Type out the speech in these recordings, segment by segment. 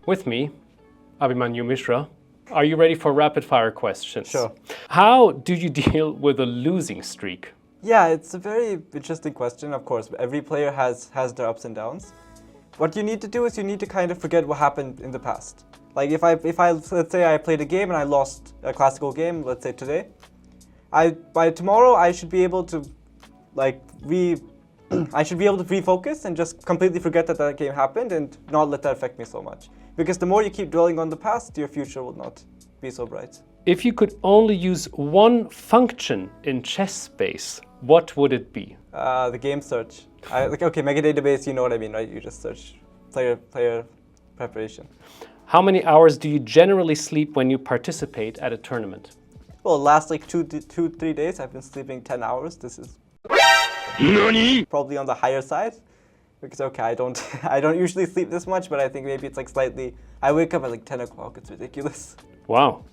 With me, Abhimanyu Mishra. Are you ready for rapid fire questions? Sure. How do you deal with a losing streak? Yeah, it's a very interesting question, of course. Every player has their ups and downs. What you need to do is you need to kind of forget what happened in the past. Like if I let's say I played a game and I lost a classical game, let's say today, by tomorrow I should be able to I should be able to refocus and just completely forget that game happened and not let that affect me so much. Because the more you keep dwelling on the past, your future will not be so bright. If you could only use one function in ChessBase, what would it be? The game search. Okay, mega database, you know what I mean, right? You just search player preparation. How many hours do you generally sleep when you participate at a tournament? Well, last like 3 days, I've been sleeping 10 hours. This is probably on the higher side. Because okay, I don't usually sleep this much, but I think maybe it's like slightly. I wake up at like 10 o'clock. It's ridiculous. Wow.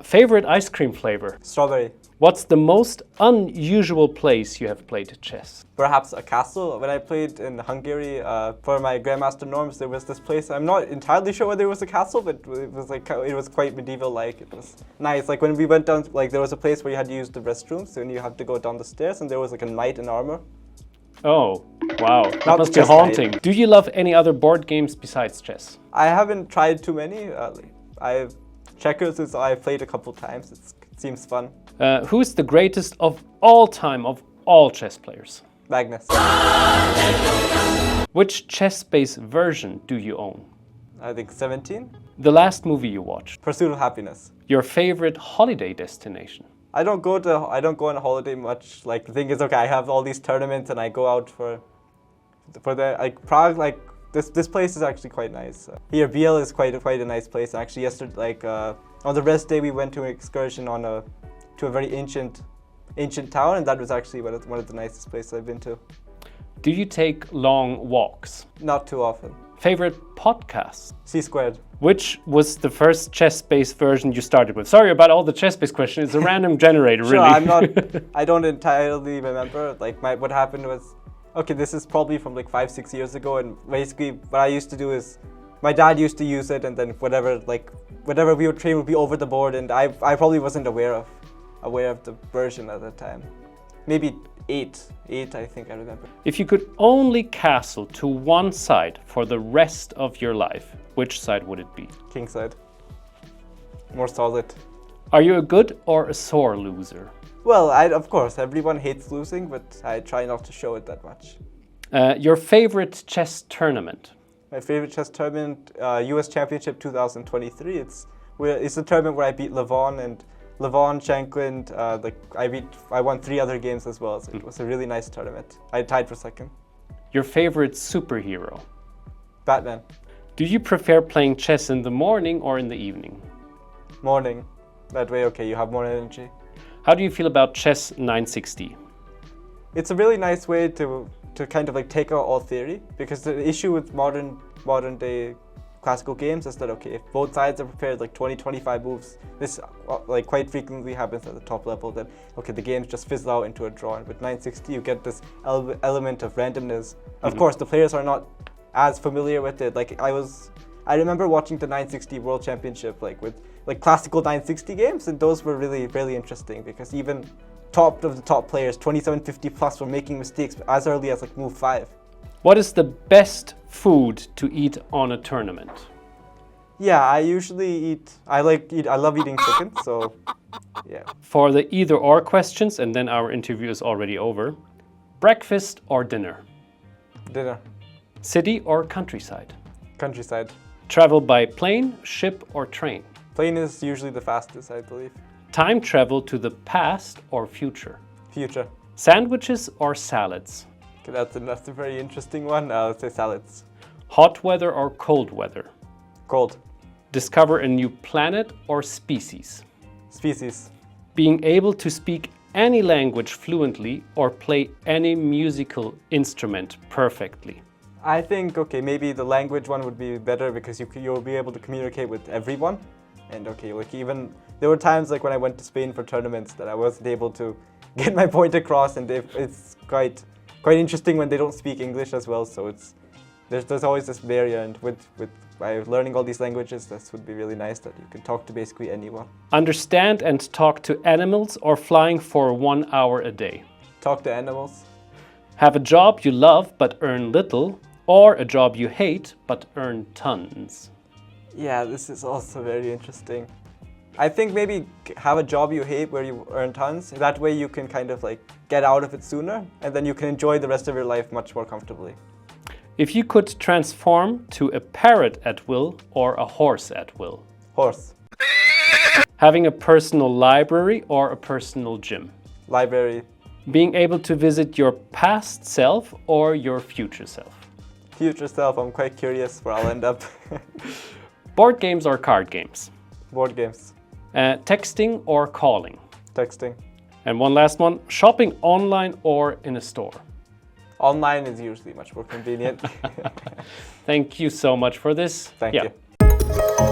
Favorite ice cream flavor? Strawberry. What's the most unusual place you have played chess? Perhaps a castle. When I played in Hungary for my Grandmaster norms, there was this place. I'm not entirely sure whether it was a castle, but it was quite medieval-like. It was nice. Like when we went down, like there was a place where you had to use the restrooms, and you had to go down the stairs, and there was like a knight in armor. Oh, wow. That Not must be just haunting. Do you love any other board games besides chess? I haven't tried too many. Checkers is I've played a couple times. It seems fun. Who's the greatest of all time of all chess players? Magnus. Which ChessBase version do you own? I think 17. The last movie you watched? Pursuit of Happiness. Your favorite holiday destination? I don't go on a holiday much. Like the thing is, okay, I have all these tournaments and I go out for the like Prague. Like this place is actually quite nice. Here, Biel is quite a nice place. Actually, yesterday, on the rest day, we went to an excursion to a very ancient town, and that was actually one of the nicest places I've been to. Do you take long walks? Not too often. Favorite podcast? C². Which was the first ChessBase version you started with? Sorry about all the ChessBase questions. It's a random generator, Sure, really. I don't entirely remember. Like what happened was, okay, this is probably from like 5-6 years ago, and basically what I used to do is, my dad used to use it, and then whatever we would train would be over the board, and I probably wasn't aware of the version at that time. Maybe 8 I think I remember. If you could only castle to one side for the rest of your life, which side would it be? King side. More solid. Are you a good or a sore loser? Well, of course, everyone hates losing, but I try not to show it that much. Your favorite chess tournament? My favorite chess tournament, US Championship 2023. It's a tournament where I beat Levon, Shanklin. I won 3 other games as well. So it was a really nice tournament. I tied for second. Your favorite superhero? Batman. Do you prefer playing chess in the morning or in the evening? Morning. That way, okay, you have more energy. How do you feel about chess 960? It's a really nice way to kind of like take out all theory, because the issue with modern day classical games is that, okay, if both sides are prepared like 20-25 moves, this like quite frequently happens at the top level, that okay, the games just fizzle out into a draw. And with 960 you get this element of randomness. Of course, the players are not as familiar with it. Like I remember watching the 960 World Championship with classical 960 games, and those were really, really interesting, because even top of the top players, 2750 plus, were making mistakes as early as like move 5. What is the best food to eat on a tournament? Yeah, I usually I love eating chicken, so yeah. For the either or questions, and then our interview is already over. Breakfast or dinner? Dinner. City or countryside? Countryside. Travel by plane, ship or train? Plane is usually the fastest, I believe. Time travel to the past or future? Future. Sandwiches or salads? Okay, that's a very interesting one. Let's say salads. Hot weather or cold weather? Cold. Discover a new planet or species? Species. Being able to speak any language fluently or play any musical instrument perfectly? I think, okay, maybe the language one would be better, because you'll be able to communicate with everyone. And okay, like even there were times like when I went to Spain for tournaments that I wasn't able to get my point across, and it's quite interesting when they don't speak English as well. So There's always this barrier, and with by learning all these languages, this would be really nice that you can talk to basically anyone. Understand and talk to animals or flying for 1 hour a day. Talk to animals. Have a job you love but earn little, or a job you hate but earn tons. Yeah, this is also very interesting. I think maybe have a job you hate where you earn tons. That way you can kind of like get out of it sooner, and then you can enjoy the rest of your life much more comfortably. If you could transform to a parrot at will or a horse at will. Horse. Having a personal library or a personal gym. Library. Being able to visit your past self or your future self. Future self, I'm quite curious where I'll end up. Board games or card games. Board games. Texting or calling. Texting. And one last one, shopping online or in a store. Online is usually much more convenient. Thank you so much for this. Thank you.